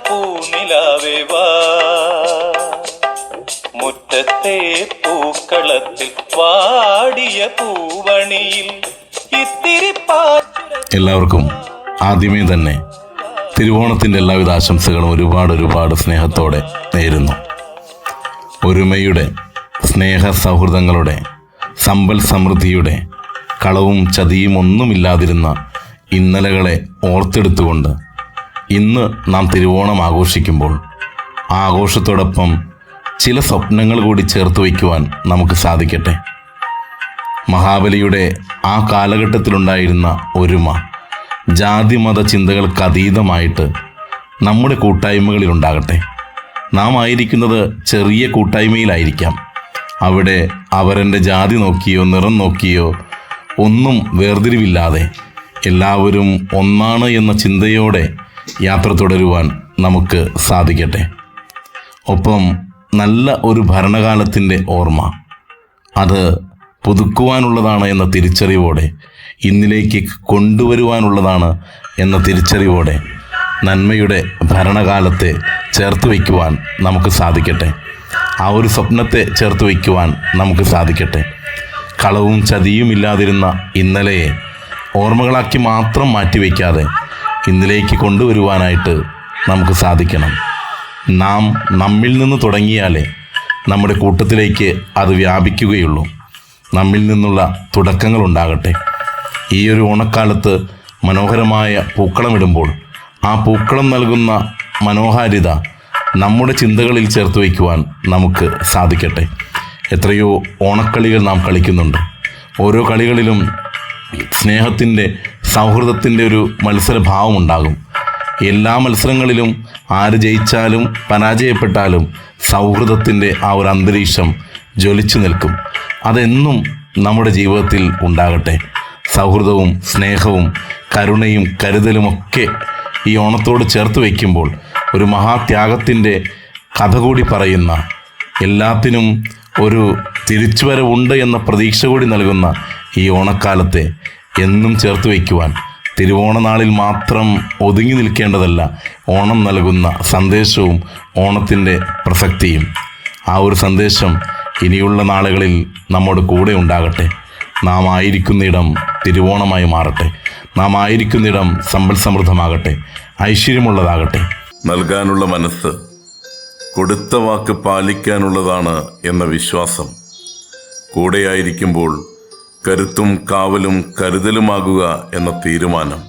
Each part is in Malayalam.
പൂനിലാവേ വാ, മുറ്റത്തെ പൂക്കളത്തിൽ വാടിയ പൂവണിയിൽ ഇത്തിരി എല്ലാവർക്കും ആദ്യമേ തന്നെ തിരുവോണത്തിൻ്റെ എല്ലാവിധ ആശംസകളും ഒരുപാട് സ്നേഹത്തോടെ നേരുന്നു. ഒരുമയുടെ, സ്നേഹ സൗഹൃദങ്ങളുടെ, സമ്പൽ സമൃദ്ധിയുടെ, കളവും ചതിയും ഒന്നുമില്ലാതിരുന്ന ഇന്നലകളെ ഓർത്തെടുത്തുകൊണ്ട് ഇന്ന് നാം തിരുവോണം ആഘോഷിക്കുമ്പോൾ ആ ആഘോഷത്തോടൊപ്പം ചില സ്വപ്നങ്ങൾ കൂടി ചേർത്ത് വയ്ക്കുവാൻ നമുക്ക് സാധിക്കട്ടെ. മഹാബലിയുടെ ആ കാലഘട്ടത്തിലുണ്ടായിരുന്ന ഒരുമ, ജാതിമത ചിന്തകൾക്ക് അതീതമായിട്ട് നമ്മുടെ കൂട്ടായ്മകളിലുണ്ടാകട്ടെ. നാം ആയിരിക്കുന്നത് ചെറിയ കൂട്ടായ്മയിലായിരിക്കാം. അവിടെ അവരെൻ്റെ ജാതി നോക്കിയോ നിറം നോക്കിയോ ഒന്നും വേർതിരിവില്ലാതെ എല്ലാവരും ഒന്നാണ് എന്ന ചിന്തയോടെ യാത്ര തുടരുവാൻ നമുക്ക് സാധിക്കട്ടെ. ഒപ്പം നല്ല ഒരു ഭരണകാലത്തിൻ്റെ ഓർമ്മ, അത് പുതുക്കുവാനുള്ളതാണ് എന്ന തിരിച്ചറിവോടെ, ഇന്നിലേക്ക് കൊണ്ടുവരുവാനുള്ളതാണ് എന്ന തിരിച്ചറിവോടെ നന്മയുടെ ഭരണകാലത്തെ ചേർത്ത് വയ്ക്കുവാൻ നമുക്ക് സാധിക്കട്ടെ. ആ ഒരു സ്വപ്നത്തെ ചേർത്ത് വയ്ക്കുവാൻ നമുക്ക് സാധിക്കട്ടെ. കളവും ചതിയും ഇല്ലാതിരുന്ന ഇന്നലെയെ ഓർമ്മകളാക്കി മാത്രം മാറ്റിവെക്കാതെ ഇന്നിലേക്ക് കൊണ്ടുവരുവാനായിട്ട് നമുക്ക് സാധിക്കണം. നാം നമ്മിൽ നിന്ന് തുടങ്ങിയാലേ നമ്മുടെ കൂട്ടത്തിലേക്ക് അത് വ്യാപിക്കുകയുള്ളൂ. നമ്മിൽ നിന്നുള്ള തുടക്കങ്ങളുണ്ടാകട്ടെ. ഈ ഒരു ഓണക്കാലത്ത് മനോഹരമായ പൂക്കളമിടുമ്പോൾ ആ പൂക്കളം നൽകുന്ന മനോഹാരിത നമ്മുടെ ചിന്തകളിൽ ചേർത്ത് വയ്ക്കുവാൻ നമുക്ക് സാധിക്കട്ടെ. എത്രയോ ഓണക്കളികൾ നാം കളിക്കുന്നുണ്ട്. ഓരോ കളികളിലും സ്നേഹത്തിൻ്റെ, സൗഹൃദത്തിൻ്റെ ഒരു മത്സരഭാവമുണ്ടാകും. എല്ലാ മത്സരങ്ങളിലും ആര് ജയിച്ചാലും പരാജയപ്പെട്ടാലും സൗഹൃദത്തിൻ്റെ ആ ഒരു അന്തരീക്ഷം ജ്വലിച്ചു നിൽക്കും. അതെന്നും നമ്മുടെ ജീവിതത്തിൽ ഉണ്ടാകട്ടെ. സൗഹൃദവും സ്നേഹവും കരുണയും കരുതലുമൊക്കെ ഈ ഓണത്തോട് ചേർത്ത് വയ്ക്കുമ്പോൾ ഒരു മഹാത്യാഗത്തിൻ്റെ കഥ കൂടി പറയുന്ന, എല്ലാത്തിനും ഒരു തിരിച്ചുവരവുണ്ട് എന്ന പ്രതീക്ഷ കൂടി നൽകുന്ന ഈ ഓണക്കാലത്തെ എന്നും ചേർത്ത് വയ്ക്കുവാൻ തിരുവോണനാളിൽ മാത്രം ഒതുങ്ങി നിൽക്കേണ്ടതല്ല ഓണം നൽകുന്ന സന്ദേശവും ഓണത്തിൻ്റെ പ്രസക്തിയും. ആ ഒരു സന്ദേശം ഇനിയുള്ള നാളുകളിൽ നമ്മുടെ കൂടെ ഉണ്ടാകട്ടെ. നാം ആയിരിക്കുന്നിടം തിരുവോണമായി മാറട്ടെ. നാം ആയിരിക്കുന്നിടം സമ്പൽ സമൃദ്ധമാകട്ടെ, ഐശ്വര്യമുള്ളതാകട്ടെ. നൽകാനുള്ള മനസ്സ്, കൊടുത്ത വാക്ക് പാലിക്കാനുള്ളതാണ് എന്ന വിശ്വാസം, കൂടെയായിരിക്കുമ്പോൾ കരുത്തും കാവലും കരുതലുമാകുക എന്ന തീരുമാനം,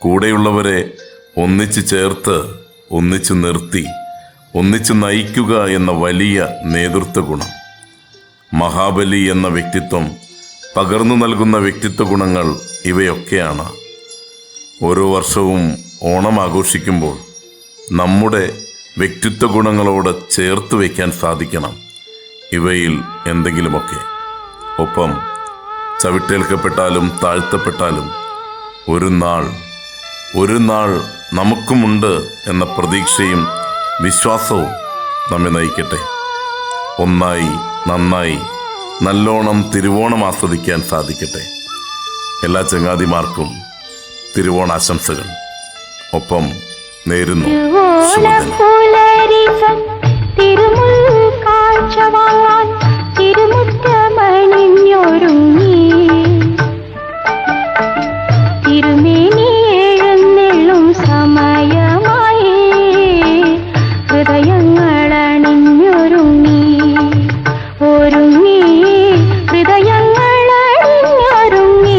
കൂടെയുള്ളവരെ ഒന്നിച്ച് ചേർത്ത്, ഒന്നിച്ച് നിർത്തി, ഒന്നിച്ച് നയിക്കുക എന്ന വലിയ നേതൃത്വ ഗുണം, മഹാബലി എന്ന വ്യക്തിത്വം പകർന്നു നൽകുന്ന വ്യക്തിത്വ ഗുണങ്ങൾ ഇവയൊക്കെയാണ്. ഓരോ വർഷവും ഓണം ആഘോഷിക്കുമ്പോൾ നമ്മുടെ വ്യക്തിത്വ ഗുണങ്ങളോട് ചേർത്ത് വയ്ക്കാൻ സാധിക്കണം ഇവയിൽ എന്തെങ്കിലുമൊക്കെ. ഒപ്പം ചവിട്ടേൽക്കപ്പെട്ടാലും താഴ്ത്തപ്പെട്ടാലും ഒരു നാൾ നമുക്കുമുണ്ട് എന്ന പ്രതീക്ഷയും വിശ്വാസവും നമ്മെ നയിക്കട്ടെ. ഒന്നായി നന്നായി നല്ലോണം തിരുവോണം ആസ്വദിക്കാൻ സാധിക്കട്ടെ. എല്ലാ ചങ്ങാതിമാർക്കും തിരുവോണാശംസകൾ. ഒപ്പം നേരുന്നു ശുഭദിനം.